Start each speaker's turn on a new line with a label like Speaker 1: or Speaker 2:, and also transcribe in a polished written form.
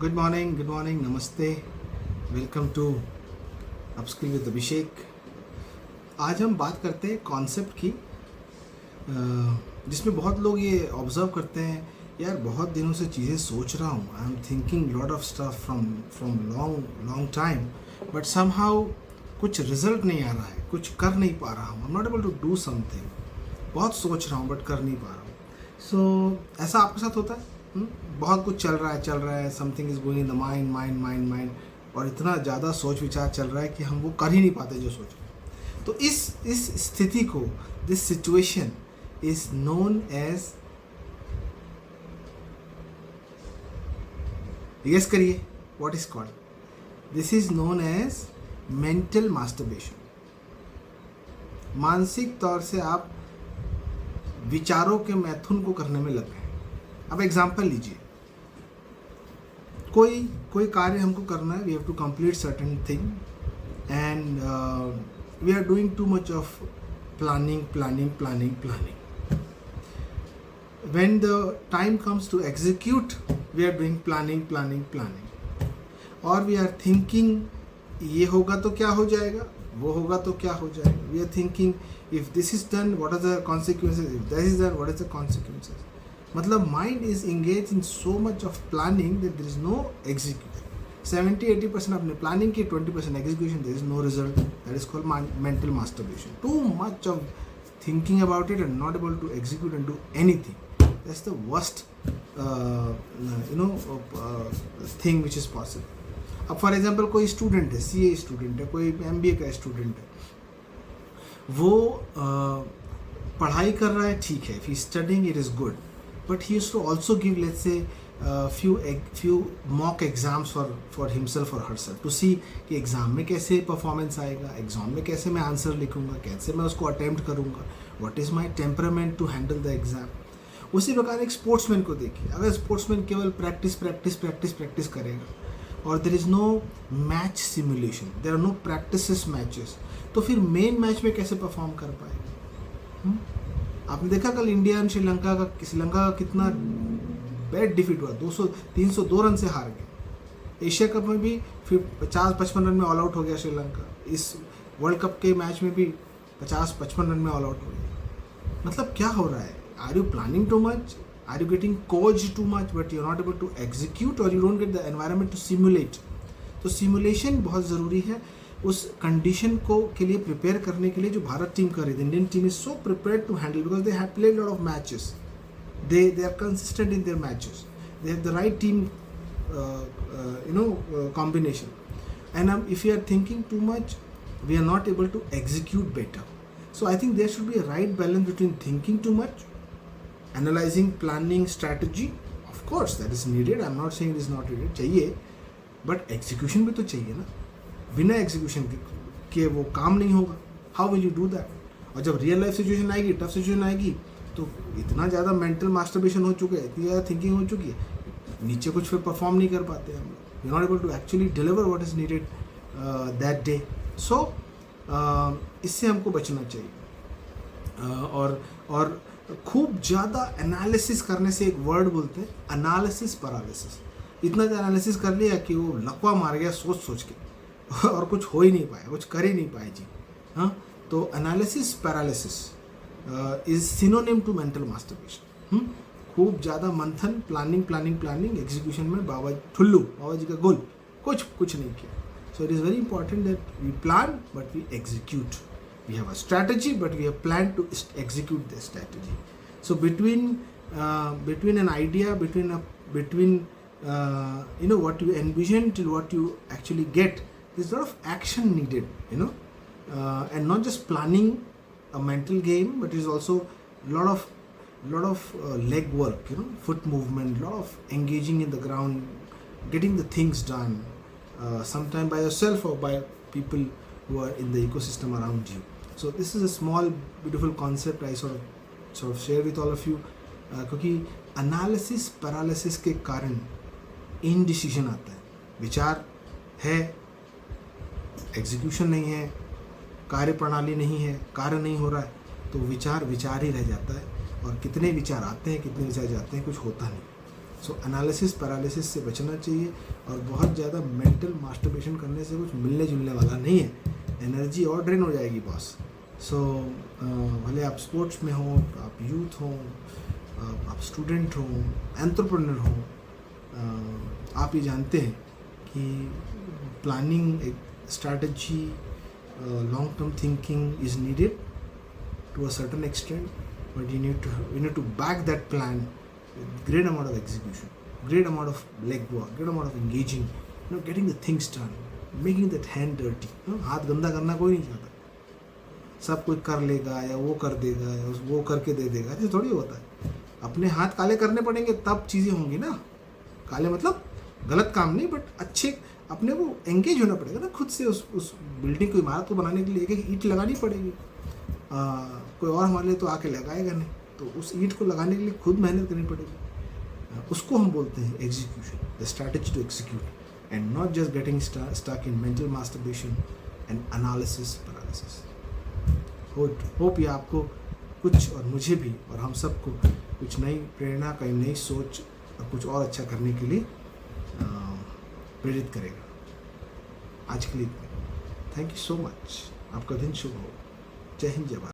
Speaker 1: Good morning, नमस्ते, welcome to upskill with अभिषेक। आज हम बात करते हैं कॉन्सेप्ट की, जिसमें बहुत लोग ये ऑब्ज़र्व करते हैं, यार बहुत दिनों से चीज़ें सोच रहा हूँ, I am thinking lot of stuff from long time, but somehow कुछ रिजल्ट नहीं आ रहा है, कुछ कर नहीं पा रहा हूँ, I am not able to do something. बहुत सोच रहा हूँ बट कर नहीं पा रहा हूँ। सो ऐसा आपके साथ होता है? बहुत कुछ चल रहा है, something is going in the mind, और इतना ज़्यादा सोच विचार चल रहा है कि हम वो कर ही नहीं पाते जो सोच रहे हैं। तो इस स्थिति को, this situation is known as, guess करिए what is called? This is known as mental masturbation. मानसिक तौर से आप विचारों के मैथुन को करने में लगे हैं। अब एग्जाम्पल लीजिए, कोई कार्य हमको करना है, we have to complete certain thing and we are doing too much of planning. When the time comes to execute, we are doing planning, और वी आर थिंकिंग ये होगा तो क्या हो जाएगा, वो होगा तो क्या हो जाएगा। We are thinking if this is done what are the consequences, if this is done what is the consequences. मतलब mind is engage in so much of planning that there is no execution. 70-80% आपने planning की, 20% execution, there is no result. That is called mental masturbation. Too much of thinking about it and not able to execute and do anything. That's the worst thing which is possible. अब for example कोई student है, CA student है, कोई MBA का student है, वो पढ़ाई कर रहा है, ठीक है, if he's studying it is good, but he used to also give, let's say, few mock exams for himself or herself to see कि एग्ज़ाम में कैसे परफॉर्मेंस आएगा, एग्ज़ाम में कैसे मैं आंसर लिखूंगा, कैसे मैं उसको अटेम्प्ट करूंगा, what is my temperament to handle the exam. उसी प्रकार एक स्पोर्ट्समैन को देखिए, अगर स्पोर्ट्समैन केवल प्रैक्टिस करेगा और there is no match simulation, there are no practice matches, तो फिर मेन मैच में कैसे परफॉर्म कर पाएगा? आपने देखा कल इंडिया और श्रीलंका का कितना बैड डिफीट हुआ, 302 रन से हार गए। एशिया कप में भी फिर 50-55 रन में ऑल आउट हो गया श्रीलंका। इस वर्ल्ड कप के मैच में भी 50-55 रन में ऑल आउट हो गया। मतलब क्या हो रहा है? Are you planning too much? Are you getting coached too much but you are not able to execute, और you don't get the environment to simulate? तो सिमुलेशन बहुत ज़रूरी है। उस कंडीशन को के लिए प्रिपेयर करने के लिए जो भारत टीम कर रही है, Indian team is so prepared to handle, because they have played lot of matches, they are consistent in their matches, they have the right team combination, and if we are thinking too much, we are not able to execute better. So I think there should be a right balance between thinking too much, analyzing, planning, strategy. Of course that is needed, I'm not saying it is not needed, चाहिए, but execution भी तो चाहिए ना। बिना execution के वो काम नहीं होगा। How will you do that? और जब रियल लाइफ सिचुएशन आएगी, टफ सिचुएशन आएगी, तो इतना ज़्यादा मेंटल मास्टरबेशन हो चुका है, इतनी ज़्यादा थिंकिंग हो चुकी है, नीचे कुछ फिर परफॉर्म नहीं कर पाते हम लोग। You not able to actually deliver what is needed that day. So इससे हमको बचना चाहिए। और खूब ज़्यादा एनालिसिस करने से, एक वर्ड बोलते हैं एनालिसिस पैरालिसिस, इतना ज़्यादा एनालिसिस कर लिया कि वो लकवा मार गया सोच के और कुछ हो ही नहीं पाया, कुछ कर ही नहीं पाए जी। हाँ, तो analysis paralysis is synonym to mental masturbation. खूब ज़्यादा मंथन, प्लानिंग, एग्जीक्यूशन में बाबा जी का गोल, कुछ नहीं किया। So it is very important that we plan but we execute, we have a strategy but we have plan to execute the strategy. So between an idea, between what you envision till what you actually get, there's a lot of action needed, and not just planning a mental game, but is also lot of leg work, foot movement, lot of engaging in the ground, getting the things done, sometime by yourself or by people who are in the ecosystem around you. So this is a small beautiful concept I sort of share with all of you, क्योंकि analysis paralysis के कारण indecision आता है। विचार है, execution नहीं है, कार्य प्रणाली नहीं है, कार्य नहीं हो रहा है, तो विचार ही रह जाता है, और कितने विचार आते हैं, कितने विचार जाते हैं, कुछ होता नहीं। सो एनालिसिस पैरालिसिस से बचना चाहिए, और बहुत ज़्यादा मेंटल मास्टरबेशन करने से कुछ मिलने जुलने वाला नहीं है, एनर्जी और ड्रेन हो जाएगी बॉस। सो भले आप स्पोर्ट्स में हो, आप यूथ हो, आप स्टूडेंट हो, एंटरप्रेन्योर हो, आप ये जानते हैं कि प्लानिंग, एक strategy, long term thinking is needed to a certain extent, but you need to back that plan with great amount of execution, great amount of legwork, great amount of engaging, getting the things done, making that hand dirty. हाथ गंदा करना कोई नहीं चाहता, सब कोई कर लेगा या वो कर देगा या वो करके दे देगा, ऐसे थोड़ी होता है। अपने हाथ काले करने पड़ेंगे तब चीज़ें होंगी ना। काले मतलब गलत काम नहीं, बट अच्छे अपने को एंगेज होना पड़ेगा ना खुद से। उस बिल्डिंग को, इमारत को बनाने के लिए एक एक ईंट लगानी पड़ेगी। कोई और हमारे लिए तो आके लगाएगा नहीं, तो उस ईंट को लगाने के लिए खुद मेहनत करनी पड़ेगी। उसको हम बोलते हैं execution, the strategy to execute, and not just getting stuck in mental masturbation and analysis paralysis. Hope ये आपको कुछ, और मुझे भी, और हम सबको कुछ नई प्रेरणा, कई नई सोच और कुछ और अच्छा करने के लिए प्रेरित करेगा। आज के लिए थैंक यू सो मच। आपका दिन शुभ हो। जय हिंद, जय भारत।